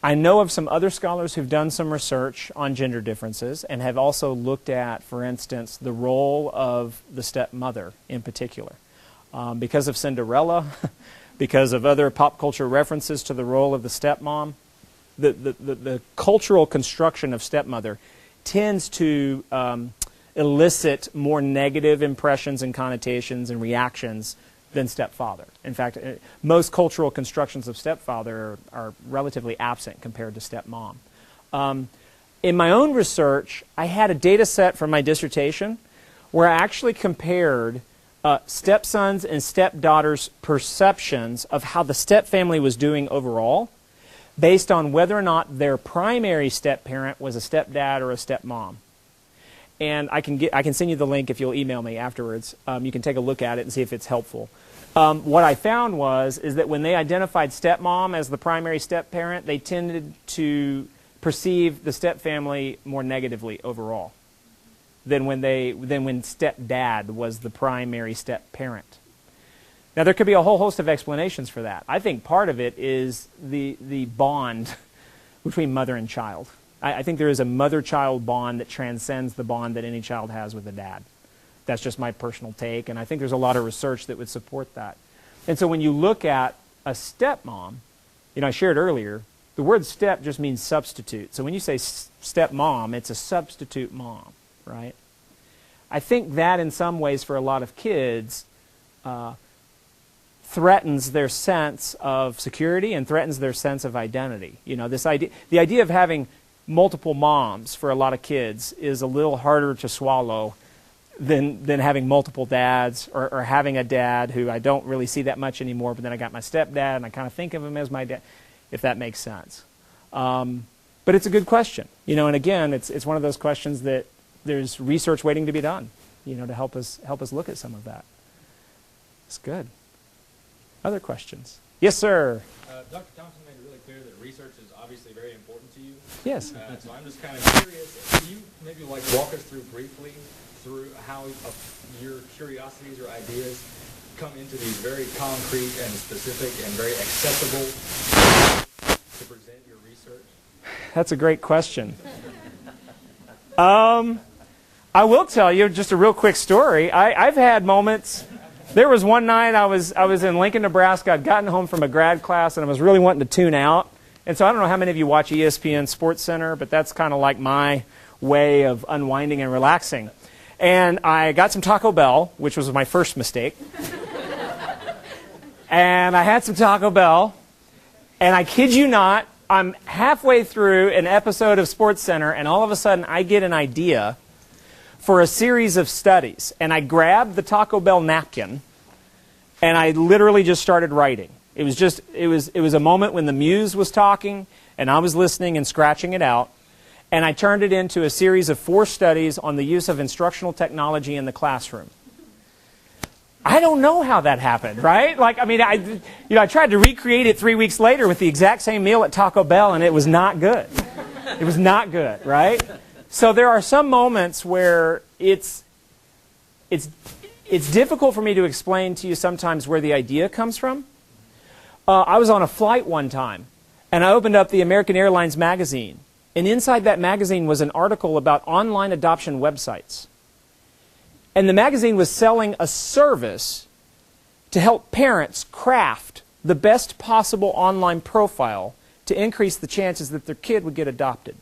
I know of some other scholars who've done some research on gender differences and have also looked at, for instance, the role of the stepmother in particular. Because of Cinderella, because of other pop culture references to the role of the stepmom, the cultural construction of stepmother tends to elicit more negative impressions and connotations and reactions than stepfather. In fact, most cultural constructions of stepfather are relatively absent compared to stepmom. In my own research, I had a data set from my dissertation where I actually compared stepsons and stepdaughters' perceptions of how the stepfamily was doing overall based on whether or not their primary stepparent was a stepdad or a stepmom. And I can send you the link if you'll email me afterwards. You can take a look at it and see if it's helpful. What I found is that when they identified stepmom as the primary stepparent, they tended to perceive the stepfamily more negatively overall than when stepdad was the primary stepparent. Now, there could be a whole host of explanations for that. I think part of it is the bond between mother and child. I think there is a mother-child bond that transcends the bond that any child has with a dad. That's just my personal take, and I think there's a lot of research that would support that. And so when you look at a stepmom, I shared earlier, the word step just means substitute. So when you say stepmom, it's a substitute mom, right? I think that in some ways for a lot of kids threatens their sense of security and threatens their sense of identity. The idea of having multiple moms for a lot of kids is a little harder to swallow than having multiple dads or having a dad who I don't really see that much anymore, but then I got my stepdad and I kind of think of him as my dad, if that makes sense. But it's a good question, and again, it's one of those questions that there's research waiting to be done, to help us look at some of that. It's good. Other questions? Yes, sir. Dr. Thompson made it really clear that research is obviously very important to you. Yes. So I'm just kind of curious, can you maybe walk us through briefly through how your curiosities or ideas come into these very concrete and specific and very accessible to present your research? That's a great question. I will tell you just a real quick story. I've had moments. There was one night I was in Lincoln, Nebraska. I'd gotten home from a grad class and I was really wanting to tune out. And so I don't know how many of you watch ESPN Sports Center, but that's kind of like my way of unwinding and relaxing. And I got some Taco Bell, which was my first mistake. And I had some Taco Bell, and I kid you not, I'm halfway through an episode of Sports Center, and all of a sudden I get an idea for a series of studies. And I grabbed the Taco Bell napkin, and I literally just started writing. It was a moment when the muse was talking, and I was listening and scratching it out. And I turned it into a series of 4 studies on the use of instructional technology in the classroom. I don't know how that happened, right? I tried to recreate it 3 weeks later with the exact same meal at Taco Bell, and it was not good. It was not good, right? So there are some moments where it's difficult for me to explain to you sometimes where the idea comes from. I was on a flight one time, and I opened up the American Airlines magazine. And inside that magazine was an article about online adoption websites. And the magazine was selling a service to help parents craft the best possible online profile to increase the chances that their kid would get adopted.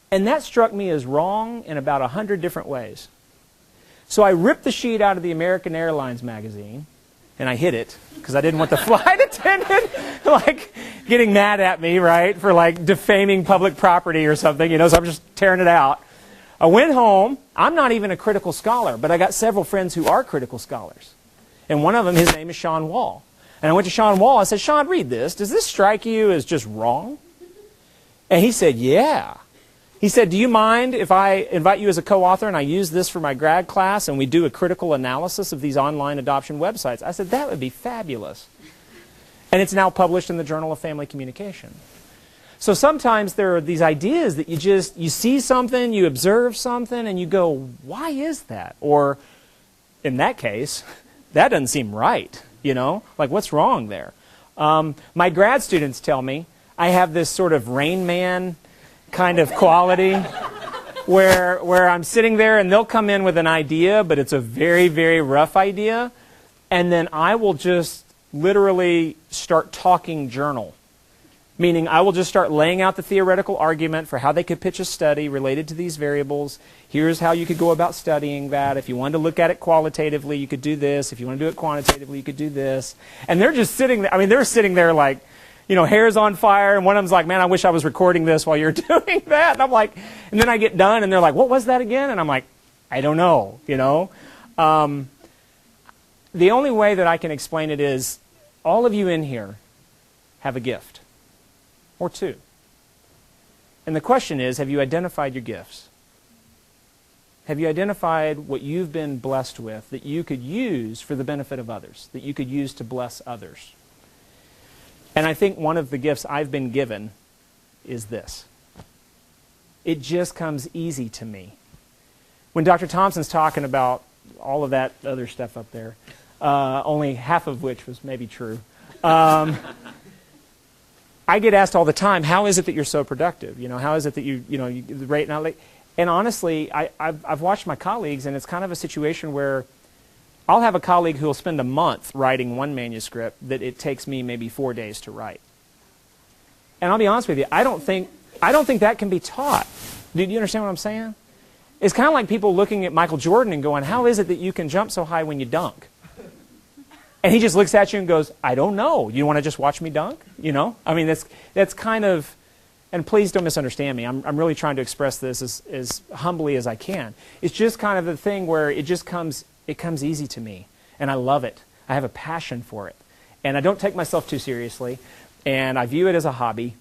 And that struck me as wrong in about 100 different ways. So I ripped the sheet out of the American Airlines magazine, and I hid it because I didn't want the flight attendant getting mad at me, right, for defaming public property or something, so I'm just tearing it out. I went home. I'm not even a critical scholar, but I got several friends who are critical scholars. And one of them, his name is Sean Wall. And I went to Sean Wall. I said, Sean, read this. Does this strike you as just wrong? And he said, yeah. He said, do you mind if I invite you as a co-author and I use this for my grad class and we do a critical analysis of these online adoption websites? I said, that would be fabulous. And it's now published in the Journal of Family Communication. So sometimes there are these ideas that you see something, you observe something, and you go, why is that? Or in that case, that doesn't seem right, you know? Like, what's wrong there? My grad students tell me I have this sort of Rain Man kind of quality where I'm sitting there and they'll come in with an idea, but it's a very, very rough idea, and then I will just literally start talking journal. Meaning I will just start laying out the theoretical argument for how they could pitch a study related to these variables. Here's how you could go about studying that. If you wanted to look at it qualitatively, you could do this. If you want to do it quantitatively, you could do this. And they're just sitting there. I mean, they're sitting there like, you know, hair's on fire. And one of them's like, man, I wish I was recording this while you're doing that. And I'm like, and then I get done and they're like, what was that again? And I'm like, I don't know, you know. The only way that I can explain it is all of you in here have a gift. Or two. And the question is, have you identified your gifts? Have you identified what you've been blessed with that you could use for the benefit of others, that you could use to bless others? And I think one of the gifts I've been given is this. It just comes easy to me. When Dr. Thompson's talking about all of that other stuff up there, only half of which was maybe true, I get asked all the time, how is it that you're so productive? You know, how is it that you rate not late? And honestly, I've watched my colleagues, and it's kind of a situation where I'll have a colleague who will spend a month writing one manuscript that it takes me maybe 4 days to write. And I'll be honest with you, I don't think that can be taught. Do you understand what I'm saying? It's kind of like people looking at Michael Jordan and going, how is it that you can jump so high when you dunk? And he just looks at you and goes, I don't know. You want to just watch me dunk? You know? I mean, that's kind of, and please don't misunderstand me. I'm really trying to express this as humbly as I can. It's just kind of the thing where it comes easy to me. And I love it. I have a passion for it. And I don't take myself too seriously. And I view it as a hobby.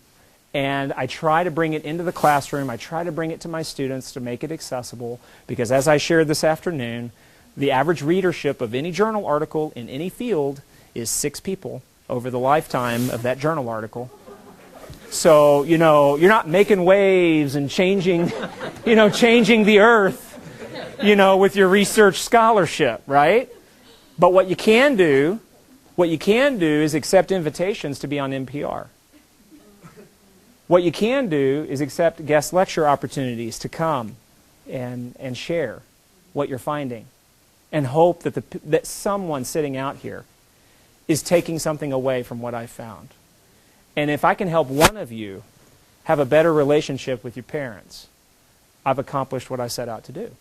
And I try to bring it into the classroom. I try to bring it to my students to make it accessible. Because as I shared this afternoon, the average readership of any journal article in any field is 6 people over the lifetime of that journal article. So, you know, you're not making waves and changing the earth, you know, with your research scholarship, right? But what you can do is accept invitations to be on NPR. What you can do is accept guest lecture opportunities to come and share what you're finding. And hope that someone sitting out here is taking something away from what I found. And if I can help one of you have a better relationship with your parents, I've accomplished what I set out to do.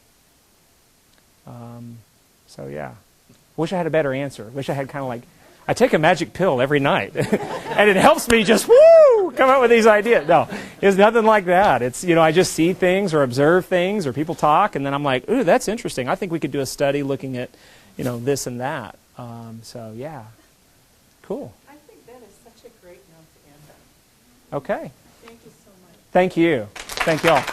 So yeah. Wish I had a better answer. Wish I had kind of like, I take a magic pill every night. And it helps me just, come up with these ideas. No, it's nothing like that. It's, you know, I just see things or observe things or people talk, and then I'm like, ooh, that's interesting. I think we could do a study looking at, you know, this and that. So, yeah. Cool. I think that is such a great note to end on. Okay. Thank you so much. Thank you. Thank you all.